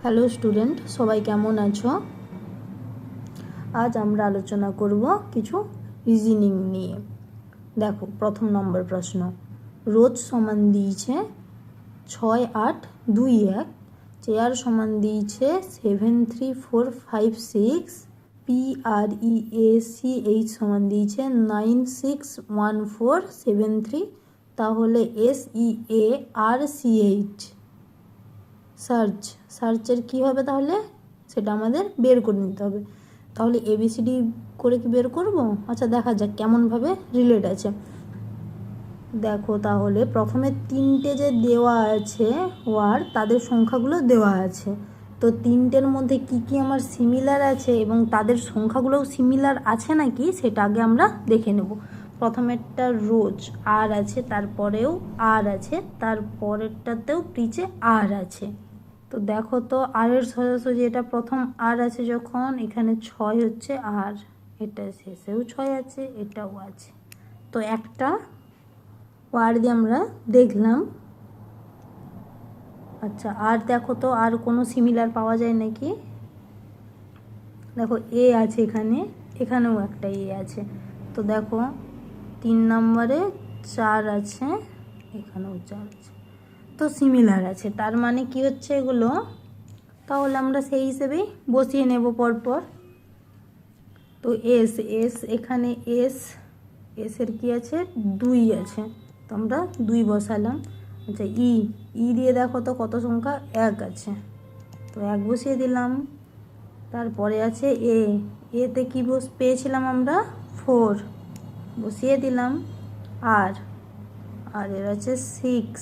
Hello student, সবাই কেমন আছো? আজ আমরা আলোচনা করব কিছু রিজনিং নিয়ে। দেখো, প্রথম নম্বর প্রশ্ন। রোজ সমান দিয়েছে 6, 8, 2, 1। চেয়ার সমান দিয়েছে 7, 3, 4, 5, 6। PREACH সমান দিয়েছে 961473। তাহলে SEARCH সার্চের কী হবে? তাহলে সেটা আমাদের বের করে নিতে হবে। তাহলে ABCD করে কি বের করব? আচ্ছা, দেখা যাক কেমনভাবে রিলেট আছে। দেখো, তাহলে প্রথমে তিনটে যে দেওয়া আছে ওয়ার্ড, তাদের সংখ্যাগুলো দেওয়া আছে। তো তিনটের মধ্যে কি কি আমার সিমিলার আছে এবং তাদের সংখ্যাগুলোও সিমিলার আছে নাকি সেটা আগে আমরা দেখে নেব। প্রথমেরটা রোজ আর আছে, তারপরেও আর আছে, তারপরেরটাতেও পিছে আর আছে। তো দেখো তো, আর এর সোজাসুজি এটা প্রথম আর আছে যখন, এখানে 6 হচ্ছে আর, এটা শেষেও 6 আছে, এটাও আছে। তো একটা ওয়ার্ড দিয়ে আমরা দেখলাম। আচ্ছা, আর দেখো তো আর কোনো সিমিলার পাওয়া যায় নাকি? দেখো, এ আছে এখানে, এখানেও একটা এ আছে। তো দেখো, 3 নম্বরে 4 আছে, এখানেও 4 আছে। তো সিমিলার আছে, তার মানে কি হচ্ছে এগুলো? তাহলে আমরা সেই হিসেবেই বসিয়ে নেব পরপর। তো এস এখানে এসের কি আছে? 2 আছে, তো আমরা 2 বসালাম। আচ্ছা, ই দিয়ে দেখো তো কত সংখ্যা? 1 আছে, তো 1 বসিয়ে দিলাম। তারপরে আছে এতে কি পেয়েছিলাম আমরা? 4, বসিয়ে দিলাম। আর এর আছে 6।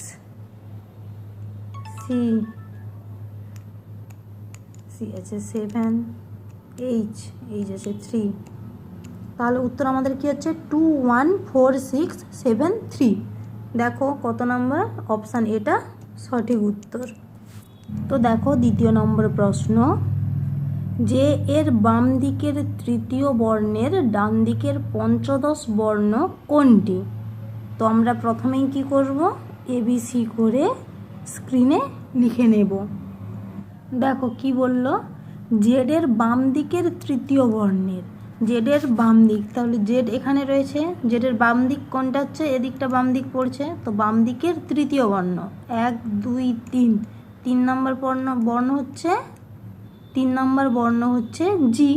সি আছে 7। এইচ আছে 3। তাহলে উত্তর আমাদের কি হচ্ছে? 214673। দেখো কত নম্বর? অপশান এটা সঠিক উত্তর। তো দেখো, দ্বিতীয় নম্বর প্রশ্ন। যে এর বাম দিকের তৃতীয় বর্ণের ডান দিকের পঞ্চদশ বর্ণ কোনটি? তো আমরা প্রথমেই কি করব? ABC করে স্ক্রিনে লিখে নেব। দেখো কি বলল, জেডের বাম দিকের তৃতীয় বর্ণের, জেডের বাম দিক, তাহলে জেড এখানে রয়েছে, জেডের বাম দিক কোনটা হচ্ছে? এদিকটা বাম দিক পড়ছে, তো বাম দিকের তৃতীয় বর্ণ 1, 2, 3। 3 নম্বর বর্ণ হচ্ছে 3 নম্বর বর্ণ হচ্ছে জি।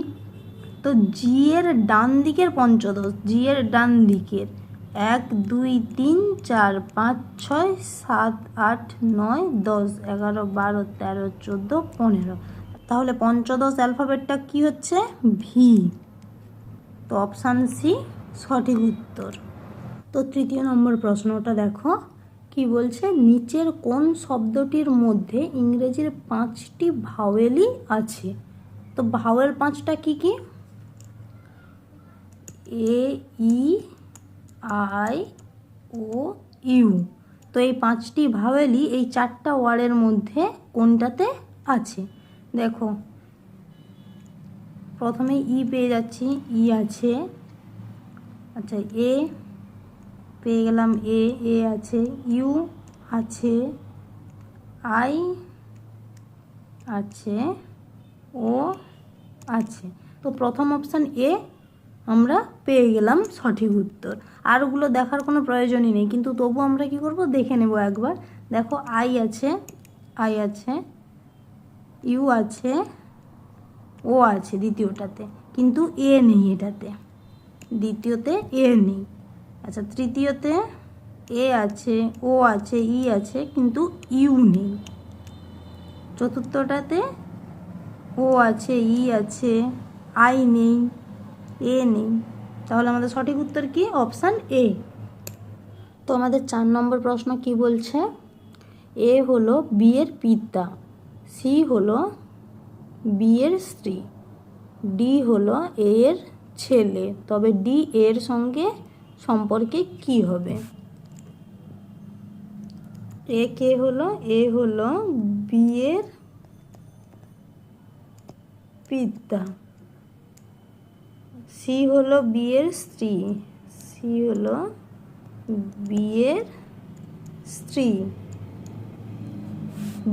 তো জি এর ডান দিকের পঞ্চদশ, জি এর ডান দিকের 1, 2, 3, 4, 5, 6, 7, 8, 9, 10, 11, 12, 13, 14, 15। তাহলে পঞ্চদশ অ্যালফাবেটটা কি হচ্ছে? ভি। তো অপশান সি সঠিক উত্তর। তো তৃতীয় নম্বর প্রশ্নটা দেখো কি বলছে, নিচের কোন শব্দটির মধ্যে ইংরেজির 5টি ভাওয়েলই আছে? তো ভাওয়েল 5টা কি কি? এ, ই, আই, ও, ইউ। তো এই 5টি ভাওয়েলই এই 4টা ওয়ার্ডের মধ্যে কোনটাতে আছে? দেখো, প্রথমে ই পেয়ে যাচ্ছি, ই আছে। আচ্ছা, এ পেয়ে গেলাম, এ আছে, ইউ আছে, আই আছে, ও আছে। তো প্রথম অপশান এ আমরা পেয়ে গেলাম সঠিক উত্তর। আর ওগুলো দেখার কোনো প্রয়োজনই নেই, কিন্তু তবু আমরা কি করব? দেখে নেব একবার। দেখো, আই আছে, ইউ আছে, ও আছে দ্বিতীয়টাতে, কিন্তু এ নেই এটাতে, দ্বিতীয়তে এ নেই। আচ্ছা, তৃতীয়তে এ আছে, ও আছে, ই আছে, কিন্তু ইউ নেই। চতুর্থটাতে ও আছে, ই আছে, আই নেই, এ নেই। তাহলে আমাদের সঠিক উত্তর কি? Option A. তো আমাদের 4 নম্বর প্রশ্ন কি বলছে? এ হলো বি এর পিতা, সি হলো বি এর স্ত্রী, ডি হলো এ এর ছেলে, তবে ডি এর সঙ্গে সম্পর্কে কি হবে? এ কে হলো? এ হলো বি এর পিতা, সি হলো বি এর স্ত্রী, সি হলো বি এর স্ত্রী,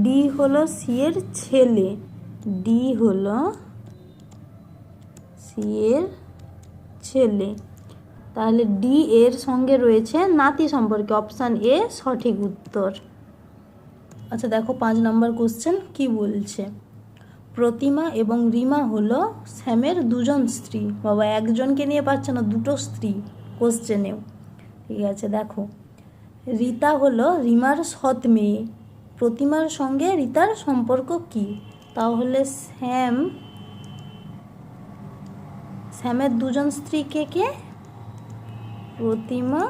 ডি হলো সি এর ছেলে, ডি হলো সি এর ছেলে, তাহলে ডি এর সঙ্গে রয়েছে নাতি সম্পর্কে, অপশান এ সঠিক উত্তর। আচ্ছা দেখো 5 নম্বর কোশ্চেন কি বলছে। প্রতিমা এবং রিমা হলো শ্যামের দুজন স্ত্রী। বাবা একজনকে নিয়ে পাচ্ছে না, দুটো স্ত্রী কোশ্চেনেও। ঠিক আছে, দেখো রীতা হলো রিমার সৎ মেয়ে। প্রতিমার সঙ্গে রীতার সম্পর্ক কি? তাহলে শ্যামের দুজন স্ত্রী কে কে? প্রতিমা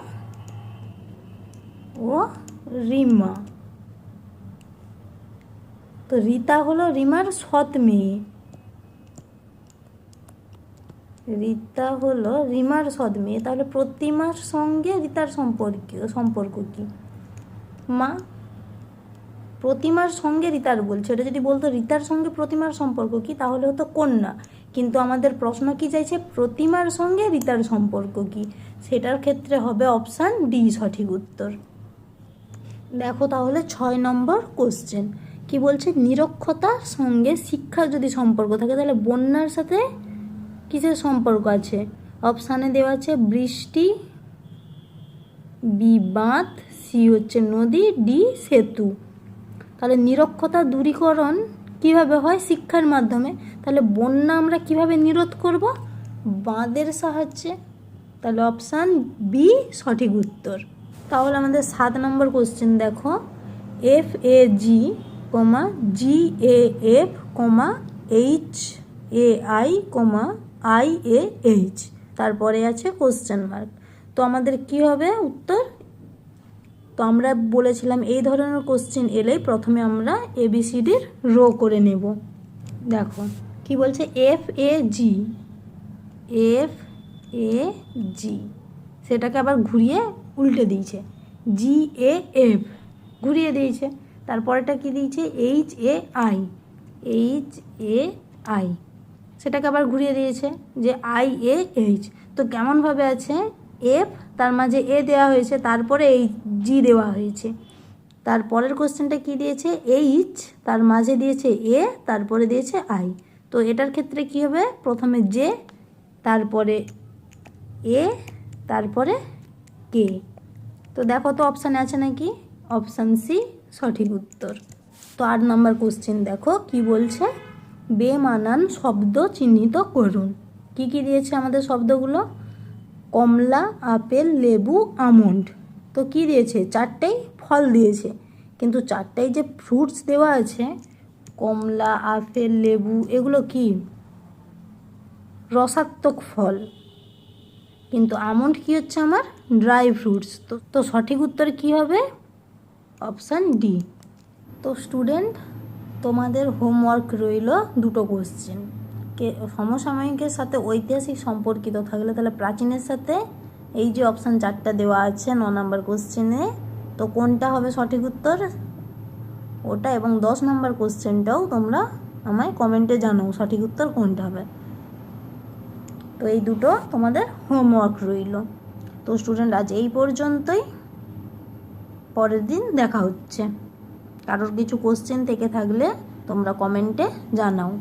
ও রিমা। তো রীতা হলো রিমার সৎ মেয়ে, রীতা হলো রিমার সৎ মেয়ে, তাহলে প্রতিমার সঙ্গে রীতার সম্পর্ক কি? মা, প্রতিমার সঙ্গে রীতার বলছে, এটা যদি বলতো রীতার সঙ্গে প্রতিমার সম্পর্ক কি তাহলে হতো কন্যা, কিন্তু আমাদের প্রশ্ন কি চাইছে? প্রতিমার সঙ্গে রীতার সম্পর্ক কি, সেটার ক্ষেত্রে হবে অপশান ডি সঠিক উত্তর। দেখো তাহলে 6 নম্বর কোশ্চেন কি বলছে, নিরক্ষতার সঙ্গে শিক্ষার যদি সম্পর্ক থাকে তাহলে বন্যার সাথে কিসের সম্পর্ক আছে? অপশানে দেওয়া আছে বৃষ্টি, বি বাঁধ, সি হচ্ছে নদী, ডি সেতু। তাহলে নিরক্ষতা দূরীকরণ কিভাবে হয়? শিক্ষার মাধ্যমে। তাহলে বন্যা আমরা কিভাবে নিরোধ করব? বাঁধের সাহায্যে। তাহলে অপশান বি সঠিক উত্তর। তাহলে আমাদের 7 নম্বর কোশ্চেন দেখো, F A G comma G A F comma H A I comma I A H, তারপরে আছে কোশ্চেন মার্ক। তো আমাদের কি হবে উত্তর? তো আমরা বলেছিলাম এই ধরনের কোশ্চেন এলেই প্রথমে আমরা এবিসিডির রো করে নেব। দেখো কি বলছে, এফ এ জি, এফ এ জি, সেটাকে আবার ঘুরিয়ে উল্টে দিয়েছে, জি এ এফ ঘুরিয়ে দিয়েছে, তারপরেটা কি দিয়েছে? H A I, H A I, সেটাকে আবার ঘুরিয়ে দিয়েছে যে আই এ এইচ। তো কেমনভাবে আছে? এফ, তার মাঝে এ দেওয়া হয়েছে, তারপরে এই জি দেওয়া হয়েছে। তারপরের কোশ্চেনটা কি দিয়েছে? এইচ, তার মাঝে দিয়েছে এ, তারপরে দিয়েছে আই। তো এটার ক্ষেত্রে কি হবে? প্রথমে জে, তারপরে এ, তারপরে কে। তো দেখো তো অপশানে আছে নাকি? অপশান সি সঠিক উত্তর। তো 8 নম্বর কোশ্চেন দেখো কি বলছে, বেমানান শব্দ চিহ্নিত করুন। কি কি দিয়েছে আমাদের শব্দগুলো? কমলা, আপেল, লেবু, আমন্ড। তো কি দিয়েছে? 4টেই ফল দিয়েছে, কিন্তু 4টেই যে ফ্রুটস দেওয়া আছে, কমলা, আপেল, লেবু, এগুলো কি? রসাত্মক ফল, কিন্তু আমন্ড কি হচ্ছে? আমার ড্রাই ফ্রুটস। তো সঠিক উত্তর কি হবে? Option D. তো স্টুডেন্ট, তোমাদের হোমওয়ার্ক রইল 2টো কোশ্চেন। সমসাময়িকের সাথে ঐতিহাসিক সম্পর্কিত থাকলে তাহলে প্রাচীনের সাথে এই যে অপশান 4টা দেওয়া আছে 9 নম্বর কোশ্চেনে, তো কোনটা হবে সঠিক উত্তর ওটা, এবং 10 নম্বর কোশ্চেনটাও তোমরা আমায় কমেন্টে জানাও সঠিক উত্তর কোনটা হবে। তো এই 2টো তোমাদের হোমওয়ার্ক রইল। তো স্টুডেন্ট আজ এই পর্যন্তই, পরের দিন দেখা হচ্ছে। কারোর কিছু কোশ্চেন থেকে থাকলে তোমরা কমেন্টে জানাও।